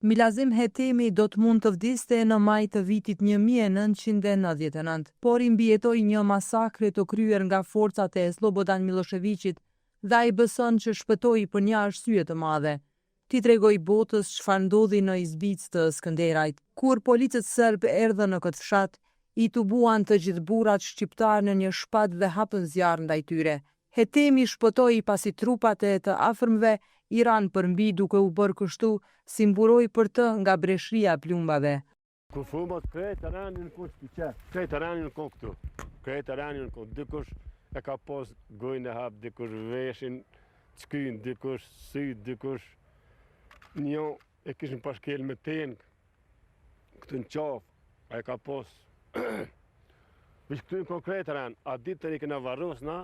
Milazim Hetemi do të mund të vdiste në maj të vitit 1999, por i mbijetoi një masakre të kryer nga forcat e Slobodan Miloševićit dhe ai beson që shpëtoi për një arsye të madhe. Ti tregoi botës çfarë ndodhi në Izbicë të Skënderajt. Kur policët serb erdhën në këtë fshat, i tubuan të gjithë burrat shqiptar në një shpat dhe hapën zjarr ndaj tyre. Hetemi shpëtoi pasi trupat e të afërmve i ranë përmbi duke u bërë kështu si mburoi për të nga breshria e plumbave. Kur fumat krejt ranin krejt ranin këtu. Krejt ranin këtu. Dikush e ka pas gojën e hap, dikush veshin, çkyn, dikush sy, dikush një e kishin pashkel me tenë këtu në qafë, a e ka pos. Vish këtu në konkret ranë, a ditë të rikë në varros na,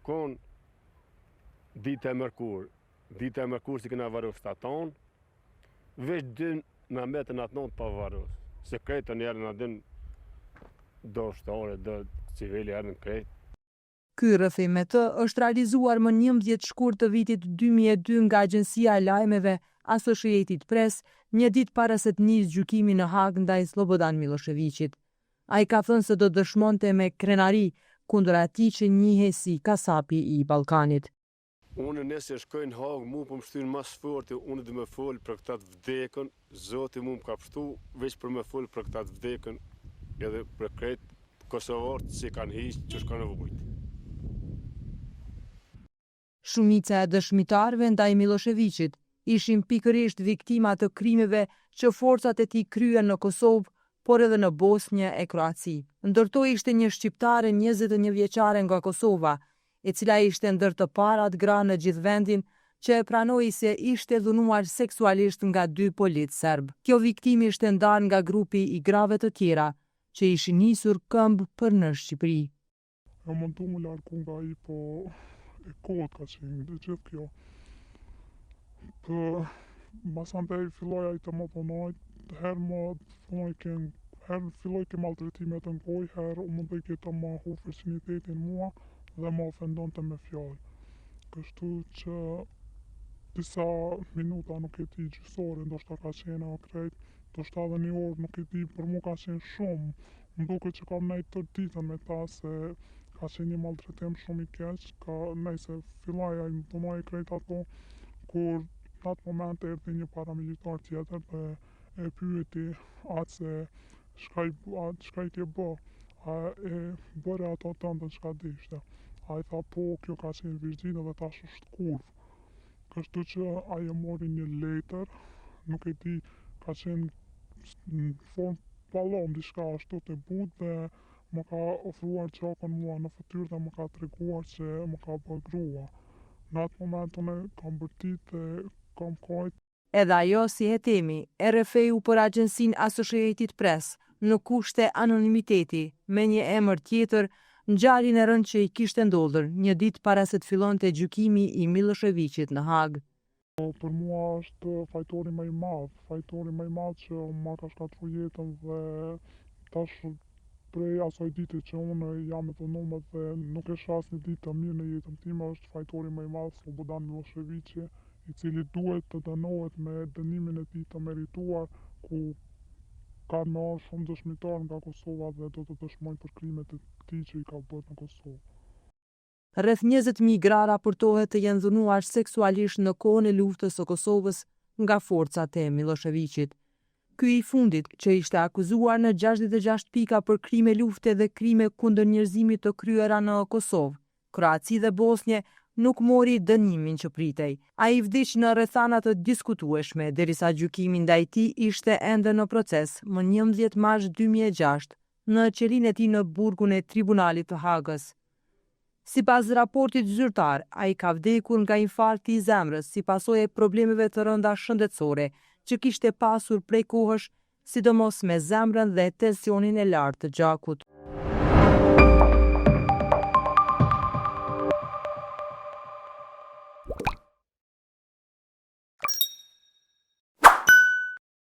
kon ditë e mërkur si këna varros të atonë, vish dy në metën atë notë pa varros. Se kretë njerë në din do shtore, do civili erë në kretë. Ky rrëfim me të është realizuar më 11 shkurt të vitit 2002 nga Agjencia e Lajmeve Associated Press, një ditë para se të nisë gjykimi në Hag ndaj Slobodan Miloševićit. Ai ka thënë se do dëshmonte me krenari kundër atij që njihej si kasapi i Ballkanit. Unë nëse shkoj në Hag, mu po më shtyn mas forte, unë do më fol për këtë të vdekën, Zoti mu më ka pështu veç për më fol për këtë të vdekën, edhe për kretë kosovarët që kanë hiqë që shka nevojt. Shumica e dëshmitarëve ndaj Miloševićit ishin pikërisht viktima të krimeve që forcat e tij kryen në Kosovë, por edhe në Bosnjë e Kroaci. Ndërto ishte një shqiptare 21 vjeçare nga Kosova, e cila ishte ndër të parat gra në gjithë vendin që e pranoi se ishte dhunuar seksualisht nga 2 policë serb. Kjo viktim ishte ndarë nga grupi i grave të tjera që ishin nisur këmbë për në Shqipëri. E mundu më largu nga i po e kohët ka qenë dhe gjithë kjo. Masandej filloj i të më punojt, herë filloj ke maltretimet në goj, herë u mundoj ke të më hu fërsinitetin mua dhe më ofendon të me fjallë. Kështu që disa minuta nuk e ti gjysore, ndoshta ka qenë a krejt, ndoshta edhe një orë nuk e ti, për mu ka qenë shumë. Më duke që kam nejtë të ditën me ta se ka qenë një maltretim shumë i keq, se filloj a i më punoj krejt ato, kur në atë moment erdi një paramilitar tjetër dhe e pyeti atë se shka i ke bë, a e bëre ato tëndën shka dishte. A i tha po, kjo ka qenë virgjinë dhe tash është kurv. Kështu që a i mori një letër, nuk e di, ka qenë në formë pallom, diçka ashtu të butë dhe më ka ofruar qakën mua në fytyrë dhe më ka treguar që më ka bërë grua. Në atë moment unë kam bërtit dhe kam kajt. Edhe ajo si Hetemi, RFA-u për Agjencinë Associated Press, në kushte anonimiteti, me një emër tjetër, ngjarjen e rëndë që i kishte ndodhur një ditë para se të fillonte gjykimi i Miloševićit në Hag. Për mua është fajtori më i madh që ma ka shkatruar jetën dhe tash prej asaj dite që unë jam e dhunuar dhe nuk e shoh asnjë ditë të mirë në jetën time, është fajtori më i madh Slobodan Miloševići, i cili duhet të dënohet me dënimin e tij të merituar, ku ka më shumë dëshmitar nga Kosova dhe do të dëshmojnë për krimet e tij që i ka bërë në Kosovë. Rreth 20.000 gra raportohet të jenë dhunuar seksualisht në kohën e luftës së Kosovës nga forcat e Miloševićit. Ky i fundit, që ishte akuzuar në 66 pika për krime lufte dhe krime kundër njerëzimit të kryera në Kosovë, Kroaci dhe Bosnjë, nuk mori dënimin që pritej. Ai vdiq në rrethana të diskutueshme, derisa gjykimi ndaj tij ishte ende në proces më 11 mars 2006 në qelinë e tij në burgun e Tribunalit të Hagës. Sipas raportit zyrtar, ai ka vdekur nga infarkti i zemrës si pasojë e problemeve të rënda shëndetësore që kishte pasur prej kohësh, sidomos me zemrën dhe tensionin e lartë të gjakut.